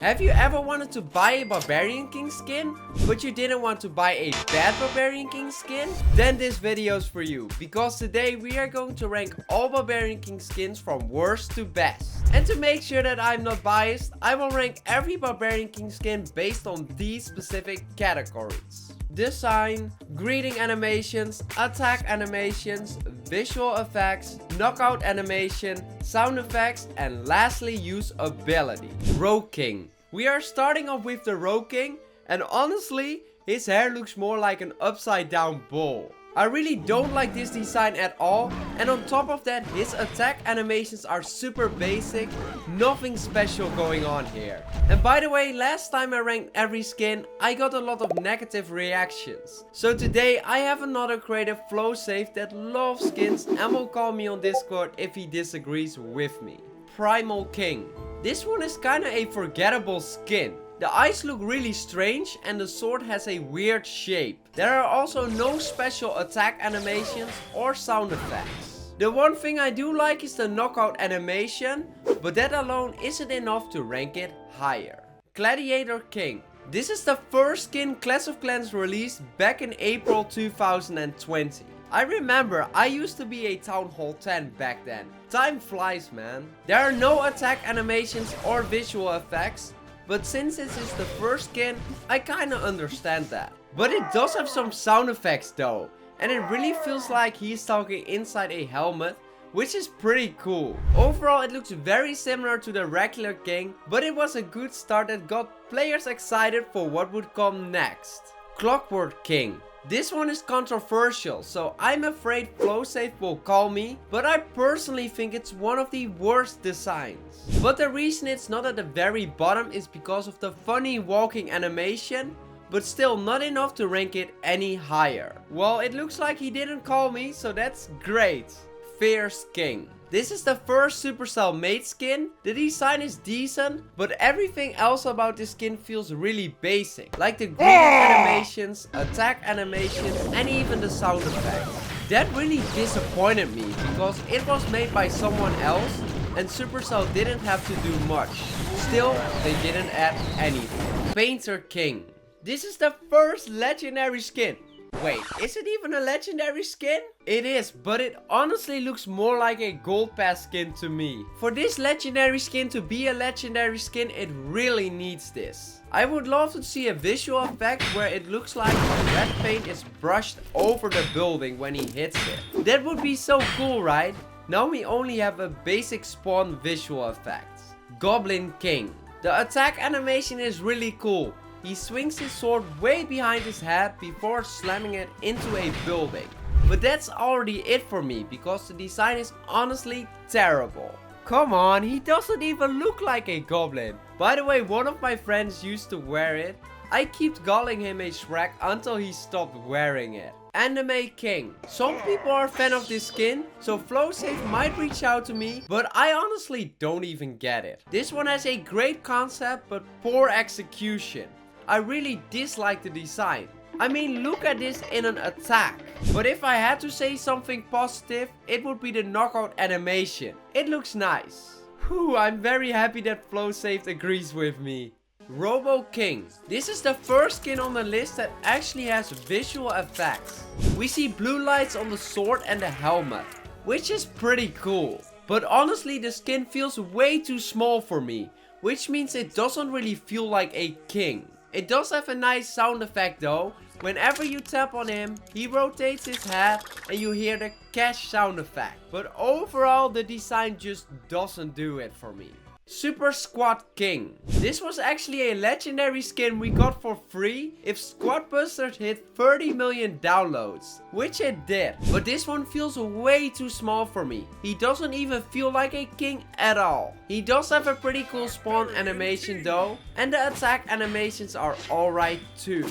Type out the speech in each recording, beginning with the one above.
Have you ever wanted to buy a Barbarian King skin, but you didn't want to buy a bad Barbarian King skin? Then this video is for you, because today we are going to rank all Barbarian King skins from worst to best. And to make sure that I'm not biased, I will rank every Barbarian King skin based on these specific categories: design, greeting animations, attack animations, visual effects, knockout animation, sound effects, and lastly usability. Rogue King. We are starting off with the Rogue King, and honestly, his hair looks more like an upside down bowl. I really don't like this design at all, and on top of that, his attack animations are super basic, nothing special going on here. And by the way, last time I ranked every skin, I got a lot of negative reactions. So today I have another creative flow safe that loves skins and will call me on Discord if he disagrees with me. Primal King. This one is kinda a forgettable skin. The eyes look really strange and the sword has a weird shape. There are also no special attack animations or sound effects. The one thing I do like is the knockout animation, but that alone isn't enough to rank it higher. Gladiator King. This is the first skin Clash of Clans released back in April 2020. I remember I used to be a Town Hall 10 back then. Time flies, man. There are no attack animations or visual effects, but since this is the first skin, I kinda understand that. But it does have some sound effects though, and it really feels like he's talking inside a helmet, which is pretty cool. Overall, it looks very similar to the regular King, but it was a good start that got players excited for what would come next. Clockwork King. This one is controversial, so I'm afraid FlowSafe will call me, but I personally think it's one of the worst designs. But the reason it's not at the very bottom is because of the funny walking animation, but still not enough to rank it any higher. Well, it looks like he didn't call me, so that's great. Fierce King. This is the first Supercell made skin. The design is decent, but everything else about this skin feels really basic. Like the greeting animations, attack animations, and even the sound effects. That really disappointed me because it was made by someone else and Supercell didn't have to do much. Still, they didn't add anything. Painter King. This is the first legendary skin. Wait, is it even a legendary skin? It is, but it honestly looks more like a gold pass skin to me. For this legendary skin to be a legendary skin, it really needs this. I would love to see a visual effect where it looks like red paint is brushed over the building when he hits it. That would be so cool, right? Now we only have a basic spawn visual effect. Goblin King. The attack animation is really cool. He swings his sword way behind his head before slamming it into a building. But that's already it for me, because the design is honestly terrible. Come on, he doesn't even look like a goblin. By the way, one of my friends used to wear it. I kept calling him a Shrek until he stopped wearing it. Anime King. Some people are a fan of this skin, so FlowSafe might reach out to me, but I honestly don't even get it. This one has a great concept, but poor execution. I really dislike the design. I mean, look at this in an attack. But if I had to say something positive, it would be the knockout animation. It looks nice. Whew, I'm very happy that FlowSafe agrees with me. Robo King. This is the first skin on the list that actually has visual effects. We see blue lights on the sword and the helmet, which is pretty cool. But honestly, the skin feels way too small for me, which means it doesn't really feel like a king. It does have a nice sound effect though. Whenever you tap on him, he rotates his head and you hear the cash sound effect. But overall, the design just doesn't do it for me. Super Squad King. This was actually a legendary skin we got for free if Squad Busters hit 30 million downloads, which it did. But this one feels way too small for me. He doesn't even feel like a king at all. He does have a pretty cool spawn animation though, and the attack animations are alright too.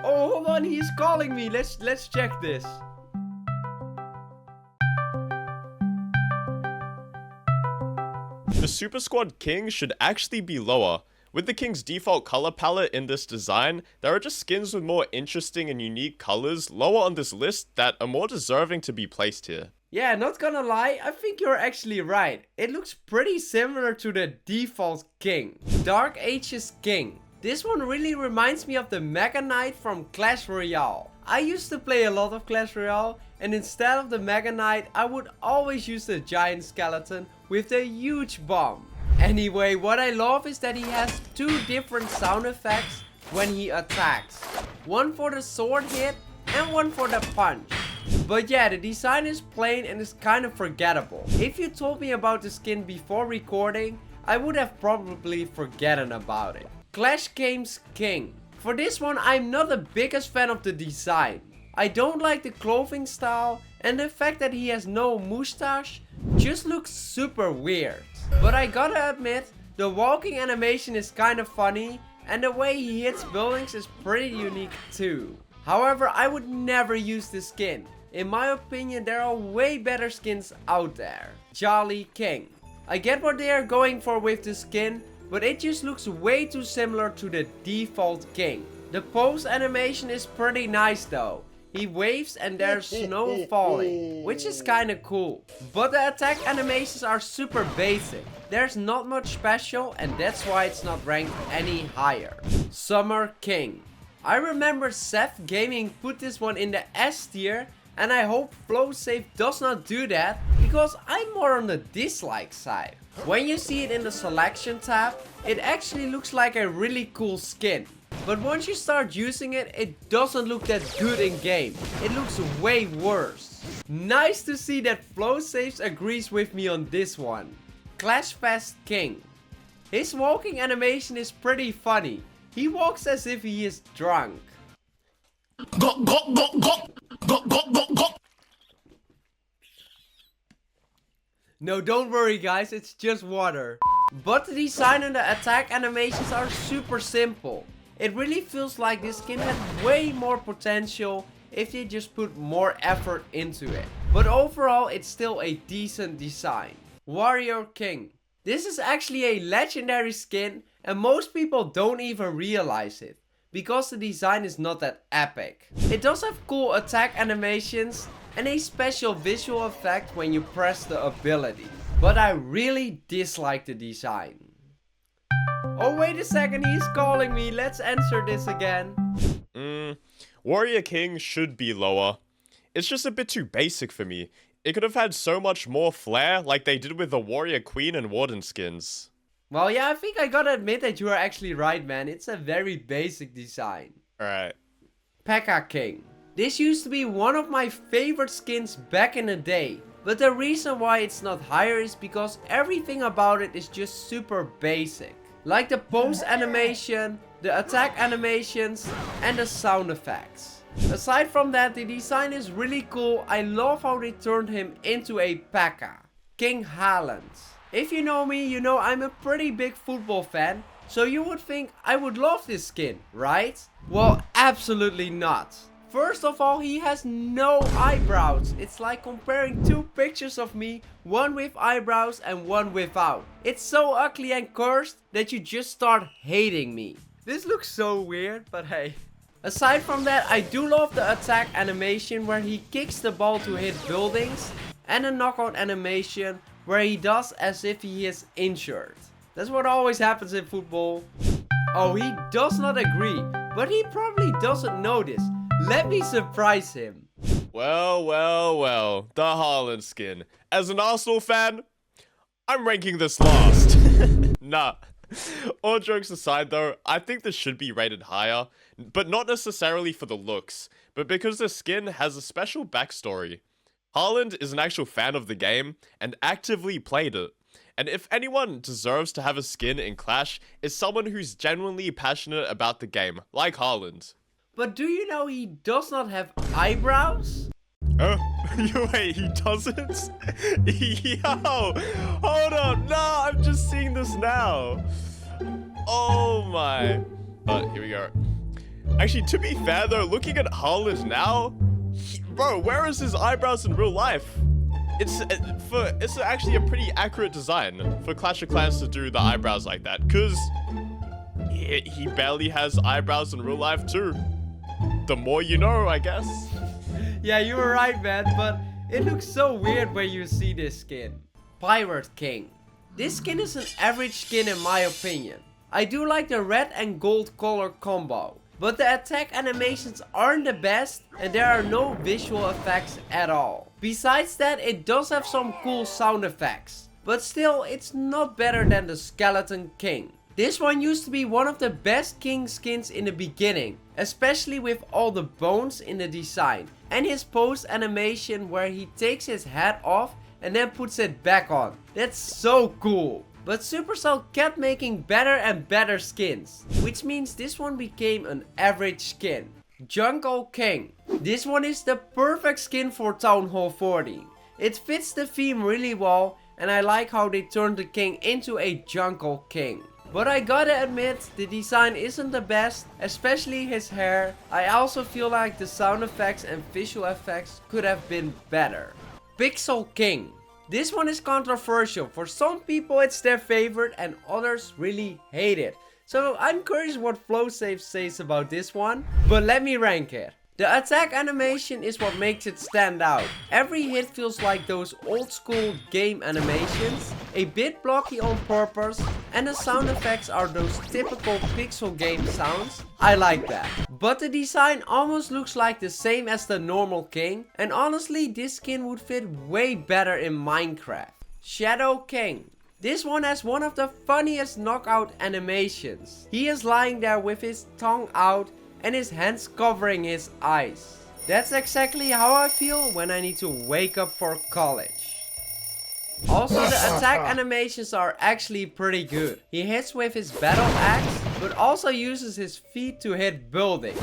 Oh, hold on, he's calling me. Let's check this. The Super Squad King should actually be lower. With the King's default color palette in this design, there are just skins with more interesting and unique colors lower on this list that are more deserving to be placed here. Yeah, not gonna lie, I think you're actually right. It looks pretty similar to the default king. Dark Ages King. This one really reminds me of the Mega Knight from Clash Royale. I used to play a lot of Clash Royale, and instead of the Mega Knight, I would always use the giant skeleton with the huge bomb. Anyway, what I love is that he has two different sound effects when he attacks. One for the sword hit and one for the punch. But yeah, the design is plain and is kind of forgettable. If you told me about the skin before recording, I would have probably forgotten about it. Clash Games King. For this one, I'm not the biggest fan of the design. I don't like the clothing style, and the fact that he has no mustache just looks super weird. But I gotta admit, the walking animation is kind of funny, and the way he hits buildings is pretty unique too. However, I would never use this skin. In my opinion, there are way better skins out there. Jolly King. I get what they are going for with the skin, but it just looks way too similar to the default king. The pose animation is pretty nice though. He waves and there's snow falling, which is kinda cool. But the attack animations are super basic. There's not much special, and that's why it's not ranked any higher. Summer King. I remember Seth Gaming put this one in the S tier, and I hope FlowSafe does not do that, because I'm more on the dislike side. When you see it in the selection tab, it actually looks like a really cool skin. But once you start using it, it doesn't look that good in game. It looks way worse. Nice to see that FlowSafe agrees with me on this one. Clashfest King. His walking animation is pretty funny. He walks as if he is drunk. No, don't worry guys, it's just water. But the design and the attack animations are super simple. It really feels like this skin had way more potential if they just put more effort into it. But overall, it's still a decent design. Warrior King. This is actually a legendary skin, and most people don't even realize it, because the design is not that epic. It does have cool attack animations and a special visual effect when you press the ability. But I really dislike the design. Oh wait a second, he's calling me. Let's answer this again. Warrior King should be lower. It's just a bit too basic for me. It could have had so much more flair like they did with the Warrior Queen and Warden skins. Well, yeah, I think I gotta admit that you are actually right, man. It's a very basic design. Alright. P.E.K.K.A. King. This used to be one of my favorite skins back in the day. But the reason why it's not higher is because everything about it is just super basic. Like the pose animation, the attack animations, and the sound effects. Aside from that, the design is really cool. I love how they turned him into a P.E.K.K.A. King Haaland. If you know me, you know I'm a pretty big football fan, so you would think I would love this skin, right? Well, absolutely not. First of all, he has no eyebrows. It's like comparing two pictures of me, one with eyebrows and one without. It's so ugly and cursed that you just start hating me. This looks so weird, but hey. Aside from that, I do love the attack animation where he kicks the ball to hit buildings, and a knockout animation where he does as if he is injured. That's what always happens in football. Oh, he does not agree, but he probably doesn't know this. Let me surprise him. Well, the Haaland skin. As an Arsenal fan, I'm ranking this last. Nah. All jokes aside though, I think this should be rated higher, but not necessarily for the looks, but because the skin has a special backstory. Haaland is an actual fan of the game and actively played it. And if anyone deserves to have a skin in Clash, it's someone who's genuinely passionate about the game, like Haaland. But do you know he does not have eyebrows? Wait, he doesn't? Yo, hold on, no, I'm just seeing this now. Oh my. Here we go. Actually, to be fair though, looking at Haaland now, bro, where is his eyebrows in real life? It's actually a pretty accurate design for Clash of Clans to do the eyebrows like that, cause he barely has eyebrows in real life too. The more you know, I guess. Yeah, you were right, man, but It looks so weird when you see this skin. Pirate King. This skin is an average skin in my opinion. I do like the red and gold color combo, but the attack animations aren't the best and there are no visual effects at all. Besides that, it does have some cool sound effects, but still it's not better than the Skeleton King. This one used to be one of the best king skins in the beginning, especially with all the bones in the design and his post animation where he takes his hat off and then puts it back on. That's so cool. But Supercell kept making better and better skins, which means this one became an average skin. Jungle King. This one is the perfect skin for Town Hall 40. It fits the theme really well and I like how they turned the king into a Jungle King. But I gotta admit, the design isn't the best, especially his hair. I also feel like the sound effects and visual effects could have been better. Pixel King. This one is controversial. For some people it's their favorite and others really hate it. So I'm curious what FlowSafe says about this one, but let me rank it. The attack animation is what makes it stand out. Every hit feels like those old school game animations, a bit blocky on purpose, and the sound effects are those typical pixel game sounds. I like that. But the design almost looks like the same as the normal king, and honestly this skin would fit way better in Minecraft. Shadow King. This one has one of the funniest knockout animations. He is lying there with his tongue out and his hands covering his eyes. That's exactly how I feel when I need to wake up for college. Also, the attack animations are actually pretty good. He hits with his battle axe, but also uses his feet to hit buildings.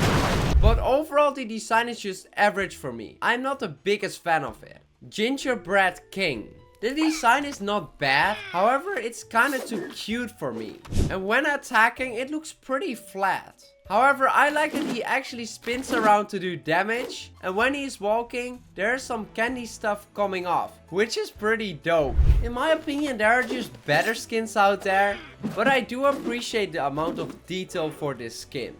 But overall the design is just average for me. I'm not the biggest fan of it. Gingerbread King. The design is not bad, however it's kinda too cute for me. And when attacking it looks pretty flat. However, I like that he actually spins around to do damage, and when he's walking, there's some candy stuff coming off, which is pretty dope. In my opinion, there are just better skins out there, but I do appreciate the amount of detail for this skin.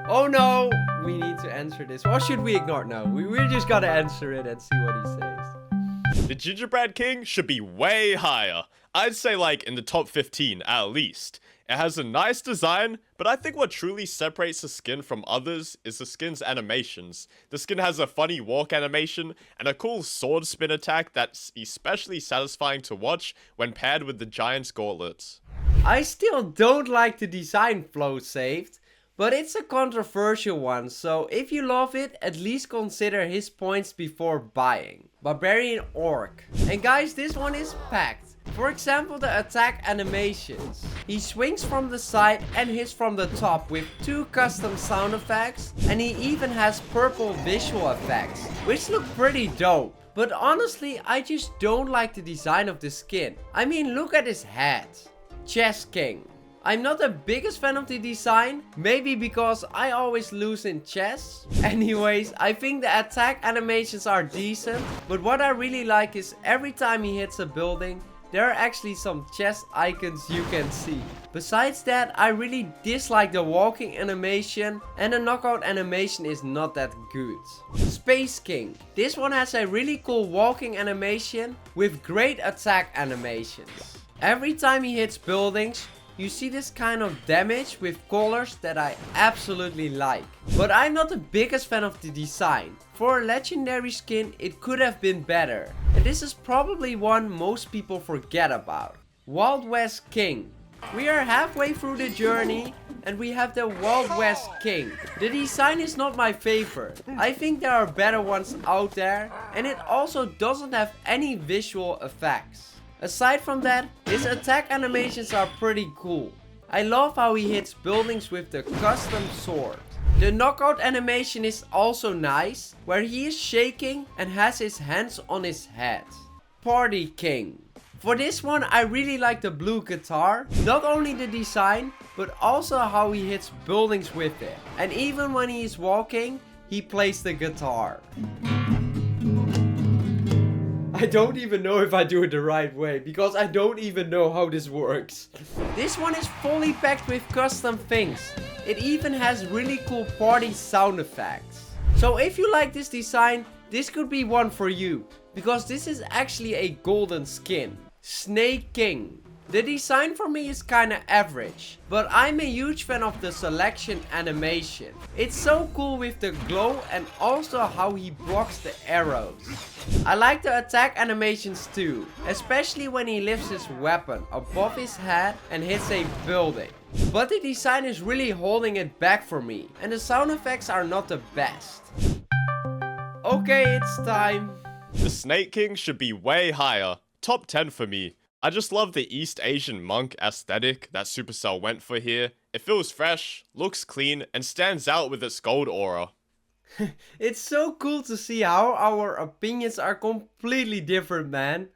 Oh no, we need to answer this. Or should we ignore it? No, we just gotta answer it and see what he says. The Gingerbread King should be way higher. I'd say like in the top 15 at least. It has a nice design, but I think what truly separates the skin from others is the skin's animations. The skin has a funny walk animation and a cool sword spin attack that's especially satisfying to watch when paired with the giant's gauntlets. I still don't like the design FlowSafe, but it's a controversial one, so if you love it, at least consider his points before buying. Barbarian Orc. And guys, this one is packed. For example, the attack animations. He swings from the side and hits from the top with 2 custom sound effects, and he even has purple visual effects, which look pretty dope. But honestly, I just don't like the design of the skin. I mean, look at his head. Chess King. I'm not the biggest fan of the design, maybe because I always lose in chess. Anyways, I think the attack animations are decent, but what I really like is every time he hits a building, there are actually some chess icons you can see. Besides that, I really dislike the walking animation and the knockout animation is not that good. Space King. This one has a really cool walking animation with great attack animations. Every time he hits buildings, you see this kind of damage with colors that I absolutely like. But I'm not the biggest fan of the design. For a legendary skin, it could have been better. And this is probably one most people forget about. Wild West King. We are halfway through the journey and we have the Wild West King. The design is not my favorite. I think there are better ones out there and it also doesn't have any visual effects. Aside from that, his attack animations are pretty cool. I love how he hits buildings with the custom sword. The knockout animation is also nice, where he is shaking and has his hands on his head. Party King. For this one, I really like the blue guitar. Not only the design, but also how he hits buildings with it. And even when he is walking, he plays the guitar. I don't even know if I do it the right way, because I don't even know how this works. This one is fully packed with custom things. It even has really cool party sound effects. So if you like this design, this could be one for you, because this is actually a golden skin. Snake King. The design for me is kinda average, but I'm a huge fan of the selection animation. It's so cool with the glow and also how he blocks the arrows. I like the attack animations too, especially when he lifts his weapon above his head and hits a building. But the design is really holding it back for me, and the sound effects are not the best. Okay, it's time. The Snake King should be way higher. Top 10 for me. I just love the East Asian monk aesthetic that Supercell went for here. It feels fresh, looks clean, and stands out with its gold aura. It's so cool to see how our opinions are completely different, man.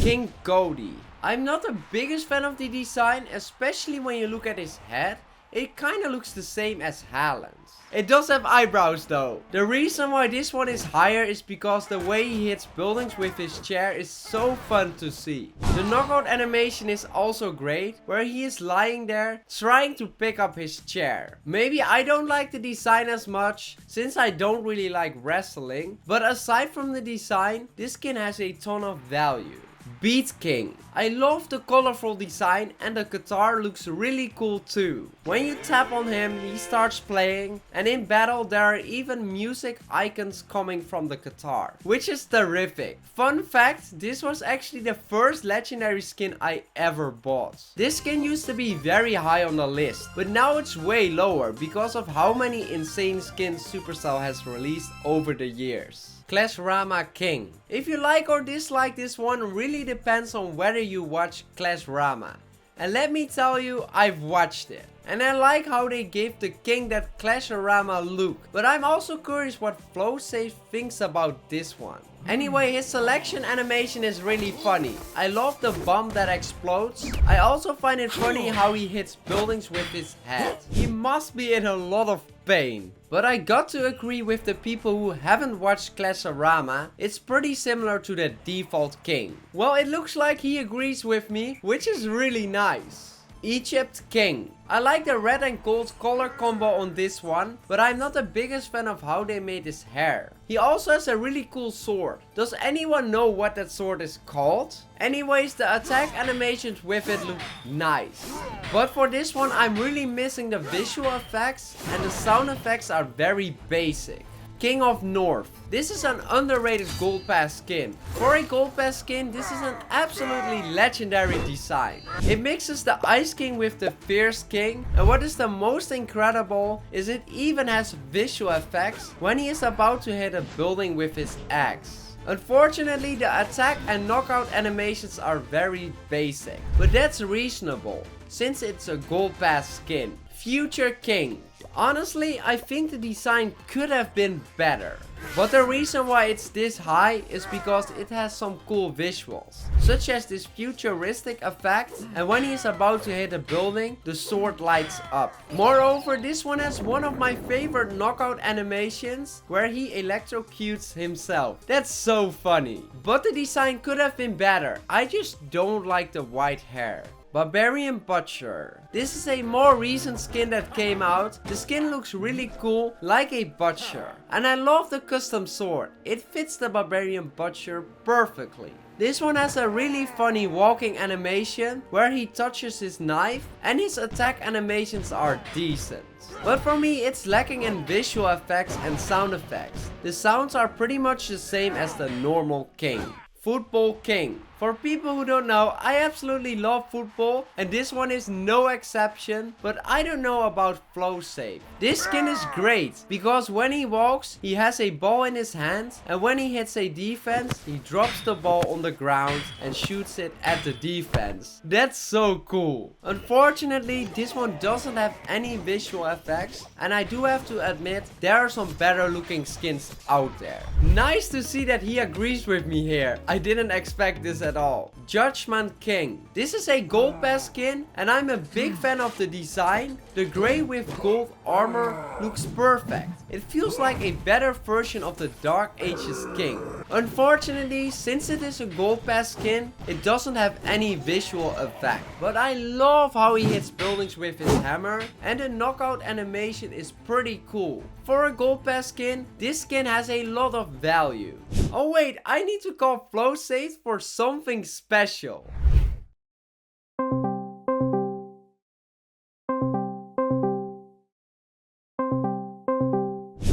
King Cody. I'm not the biggest fan of the design, especially when you look at his head. It kinda looks the same as Haaland's. It does have eyebrows though. The reason why this one is higher is because the way he hits buildings with his chair is so fun to see. The knockout animation is also great, where he is lying there trying to pick up his chair. Maybe I don't like the design as much, since I don't really like wrestling, but aside from the design, this skin has a ton of value. Beat King. I love the colorful design and the guitar looks really cool too. When you tap on him, he starts playing, and in battle there are even music icons coming from the guitar, which is terrific. Fun fact, this was actually the first legendary skin I ever bought. This skin used to be very high on the list, but now it's way lower because of how many insane skins Supercell has released over the years. Clashorama King. If you like or dislike this one really depends on whether you watch Clashorama. And let me tell you, I've watched it. And I like how they gave the king that Clashorama look. But I'm also curious what FlowSafe thinks about this one. Anyway, his selection animation is really funny. I love the bomb that explodes. I also find it funny how he hits buildings with his head. He must be in a lot of pain. But I got to agree with the people who haven't watched Clashorama. It's pretty similar to the default king. Well, it looks like he agrees with me, which is really nice. Egypt King. I like the red and gold color combo on this one, but I'm not the biggest fan of how they made his hair. He also has a really cool sword. Does anyone know what that sword is called? Anyways, the attack animations with it look nice. But for this one, I'm really missing the visual effects, and the sound effects are very basic. King of North. This is an underrated gold pass skin. For a gold pass skin, this is an absolutely legendary design. It mixes the Ice King with the Fierce King, and what is the most incredible is it even has visual effects when he is about to hit a building with his axe. Unfortunately, the attack and knockout animations are very basic, but that's reasonable since it's a gold pass skin. Future King. Honestly, I think the design could have been better. But the reason why it's this high is because it has some cool visuals, such as this futuristic effect, and when he is about to hit a building, the sword lights up. Moreover, this one has one of my favorite knockout animations, where he electrocutes himself. That's so funny. But the design could have been better. I just don't like the white hair. Barbarian Butcher. This is a more recent skin that came out. The skin looks really cool, like a butcher. And I love the custom sword. It fits the Barbarian Butcher perfectly. This one has a really funny walking animation where he touches his knife, and his attack animations are decent. But for me, it's lacking in visual effects and sound effects. The sounds are pretty much the same as the normal king. Football King. For people who don't know, I absolutely love football, and this one is no exception, but I don't know about FlowSafe. This skin is great because when he walks, he has a ball in his hand, and when he hits a defense, he drops the ball on the ground and shoots it at the defense. That's so cool. Unfortunately, this one doesn't have any visual effects, and I do have to admit, there are some better looking skins out there. Nice to see that he agrees with me here. I didn't expect this at all. Judgment King. This is a gold pass skin, and I'm a big fan of the design. The gray with gold armor looks perfect. It feels like a better version of the Dark Ages King. Unfortunately, since it is a gold pass skin, it doesn't have any visual effect. But I love how he hits buildings with his hammer, and the knockout animation is pretty cool. For a gold pass skin, this skin has a lot of value. Oh wait, I need to call Flow Safe for something special.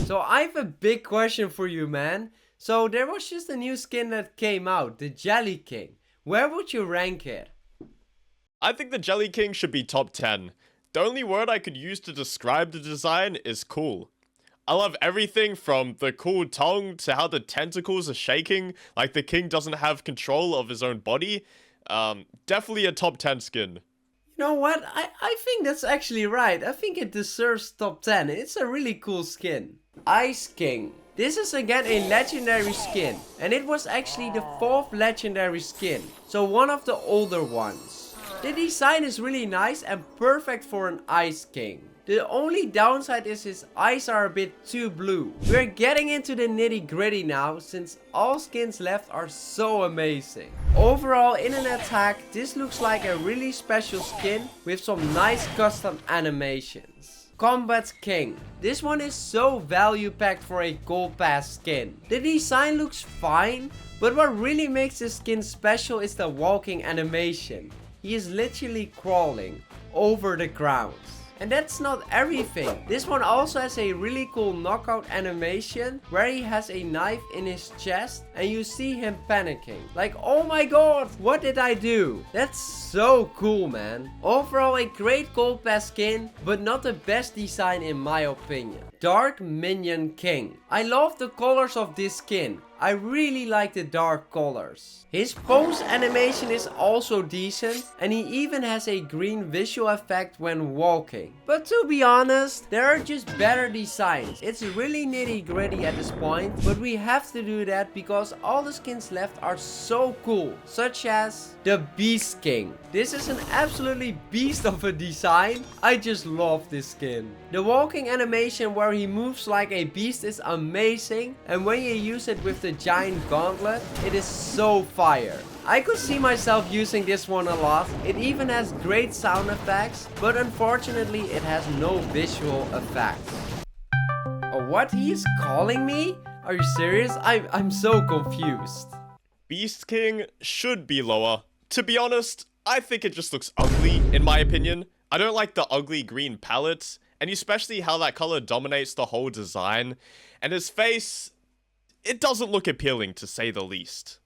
So I have a big question for you, man. So there was just a new skin that came out, the Jelly King. Where would you rank it? I think the Jelly King should be top 10. The only word I could use to describe the design is cool. I love everything from the cool tongue to how the tentacles are shaking, like the king doesn't have control of his own body. Definitely a top 10 skin. You know what? I think that's actually right. I think it deserves top 10. It's a really cool skin. Ice King. This is again a legendary skin, and it was actually the 4th legendary skin, so one of the older ones. The design is really nice and perfect for an Ice King. The only downside is his eyes are a bit too blue. We're getting into the nitty gritty now, since all skins left are so amazing. Overall, in an attack, this looks like a really special skin with some nice custom animations. Combat King. This one is so value packed for a gold pass skin. The design looks fine, but what really makes this skin special is the walking animation. He is literally crawling over the ground. And that's not everything. This one also has a really cool knockout animation where he has a knife in his chest and you see him panicking. Like, oh my god, what did I do? That's so cool, man. Overall, a great gold pass skin, but not the best design in my opinion. Dark Minion King. I love the colors of this skin. I really like the dark colors. His pose animation is also decent, and he even has a green visual effect when walking. But to be honest, there are just better designs. It's really nitty gritty at this point, but we have to do that because all the skins left are so cool, such as the Beast King. This is an absolutely beast of a design. I just love this skin. The walking animation where he moves like a beast is amazing, and when you use it with the giant gauntlet, it is so fire. I could see myself using this one a lot. It even has great sound effects, but unfortunately it has no visual effects. Oh, what? He is calling me? Are you serious? I'm so confused. Beast King should be lower. To be honest, I think it just looks ugly, in my opinion. I don't like the ugly green palette, and especially how that color dominates the whole design. And his face, it doesn't look appealing, to say the least.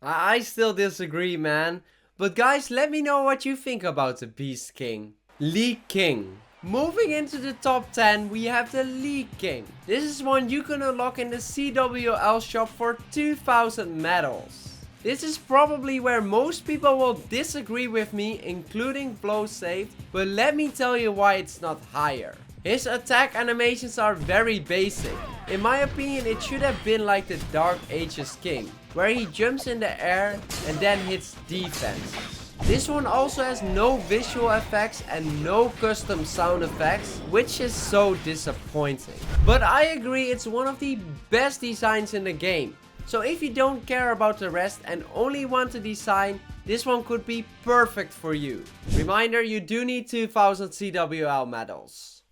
I still disagree, man. But guys, let me know what you think about the Beast King. League King. Moving into the top 10, we have the League King. This is one you can unlock in the CWL shop for 2000 medals. This is probably where most people will disagree with me, including Flow Safe, but let me tell you why it's not higher. His attack animations are very basic. In my opinion, it should have been like the Dark Ages King, where he jumps in the air and then hits defense. This one also has no visual effects and no custom sound effects, which is so disappointing. But I agree, it's one of the best designs in the game. So if you don't care about the rest and only want a design, this one could be perfect for you. Reminder, you do need 2000 CWL medals.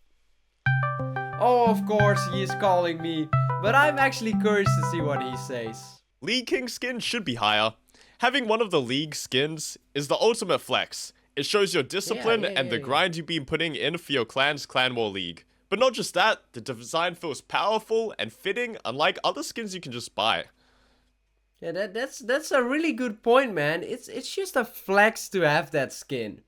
Oh, of course he is calling me, but I'm actually curious to see what he says. League King skin should be higher. Having one of the League skins is the ultimate flex. It shows your discipline and the grind you've been putting in for your clan's Clan War League. But not just that, the design feels powerful and fitting, unlike other skins you can just buy. Yeah, that's a really good point, man. It's just a flex to have that skin.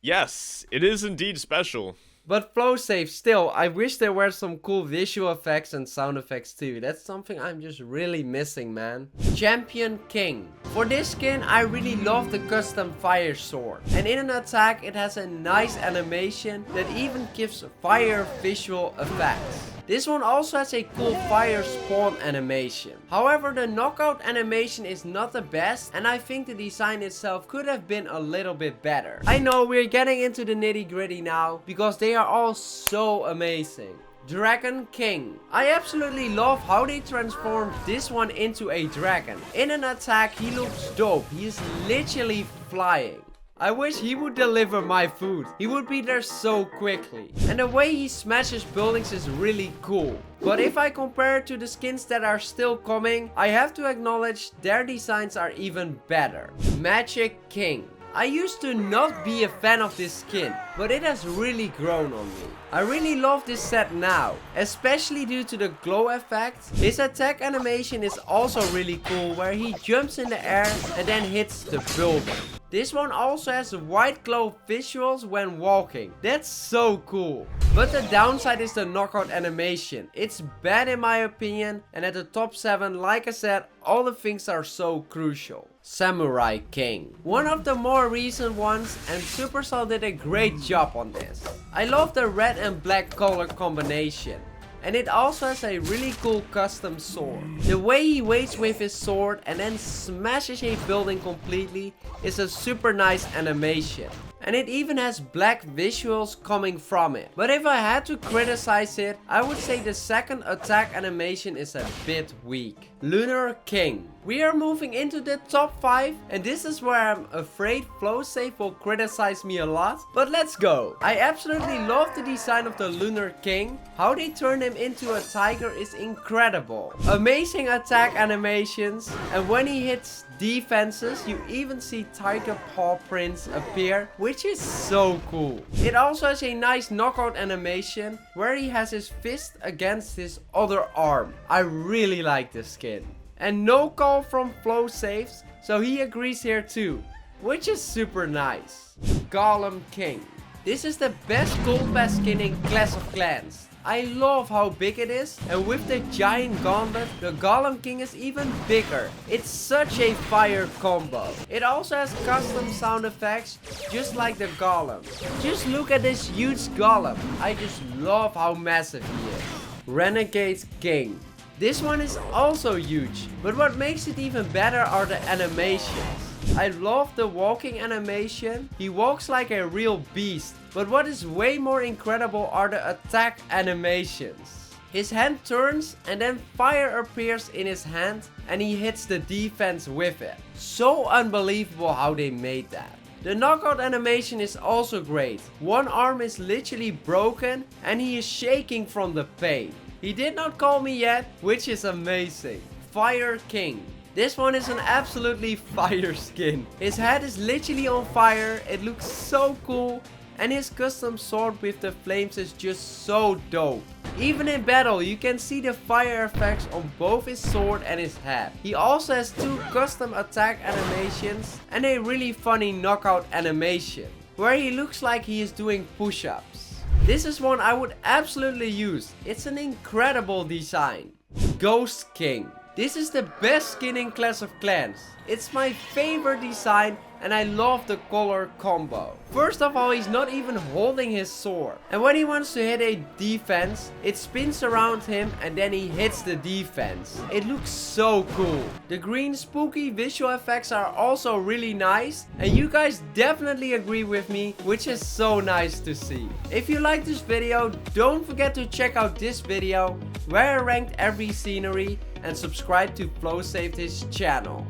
Yes, it is indeed special. But Flow Safe, still, I wish there were some cool visual effects and sound effects too. That's something I'm just really missing, man. Champion King. For this skin, I really love the custom fire sword. And in an attack, it has a nice animation that even gives fire visual effects. This one also has a cool fire spawn animation. However, the knockout animation is not the best, and I think the design itself could have been a little bit better. I know we're getting into the nitty gritty now, because they are all so amazing. Dragon King. I absolutely love how they transformed this one into a dragon. In an attack, he looks dope. He is literally flying. I wish he would deliver my food. He would be there so quickly. And the way he smashes buildings is really cool. But if I compare it to the skins that are still coming, I have to acknowledge their designs are even better. Magic King. I used to not be a fan of this skin, but it has really grown on me. I really love this set now, especially due to the glow effect. His attack animation is also really cool, where he jumps in the air and then hits the building. This one also has white glow visuals when walking. That's so cool. But the downside is the knockout animation. It's bad in my opinion, and at the top 7, like I said, all the things are so crucial. Samurai King. One of the more recent ones, and Supercell did a great job on this. I love the red and black color combination. And it also has a really cool custom sword. The way he waits with his sword and then smashes a building completely is a super nice animation. And it even has black visuals coming from it. But if I had to criticize it, I would say the second attack animation is a bit weak. Lunar King. We are moving into the top 5, and this is where I'm afraid FlowSafe will criticize me a lot. But let's go. I absolutely love the design of the Lunar King. How they turn him into a tiger is incredible. Amazing attack animations, and when he hits defenses, you even see tiger paw prints appear, which is so cool. It also has a nice knockout animation where he has his fist against his other arm. I really like this skin. And no call from FlowSafes, so he agrees here too, which is super nice. Golem King. This is the best gold pass skin in Clash of Clans. I love how big it is, and with the giant gauntlet, the Golem King is even bigger. It's such a fire combo. It also has custom sound effects, just like the Golem. Just look at this huge Golem. I just love how massive he is. Renegade King. This one is also huge, but what makes it even better are the animations. I love the walking animation. He walks like a real beast. But what is way more incredible are the attack animations. His hand turns and then fire appears in his hand and he hits the defense with it. So unbelievable how they made that. The knockout animation is also great. One arm is literally broken and he is shaking from the pain. He did not call me yet, which is amazing. Fire King. This one is an absolutely fire skin. His head is literally on fire. It looks so cool. And his custom sword with the flames is just so dope. Even in battle, you can see the fire effects on both his sword and his head. He also has 2 custom attack animations and a really funny knockout animation, where he looks like he is doing push-ups. This is one I would absolutely use. It's an incredible design. Ghost King. This is the best skin in Clash of Clans. It's my favorite design and I love the color combo. First of all, he's not even holding his sword. And when he wants to hit a defense, it spins around him and then he hits the defense. It looks so cool. The green spooky visual effects are also really nice. And you guys definitely agree with me, which is so nice to see. If you like this video, don't forget to check out this video where I ranked every scenery and subscribe to FlowSafe's channel.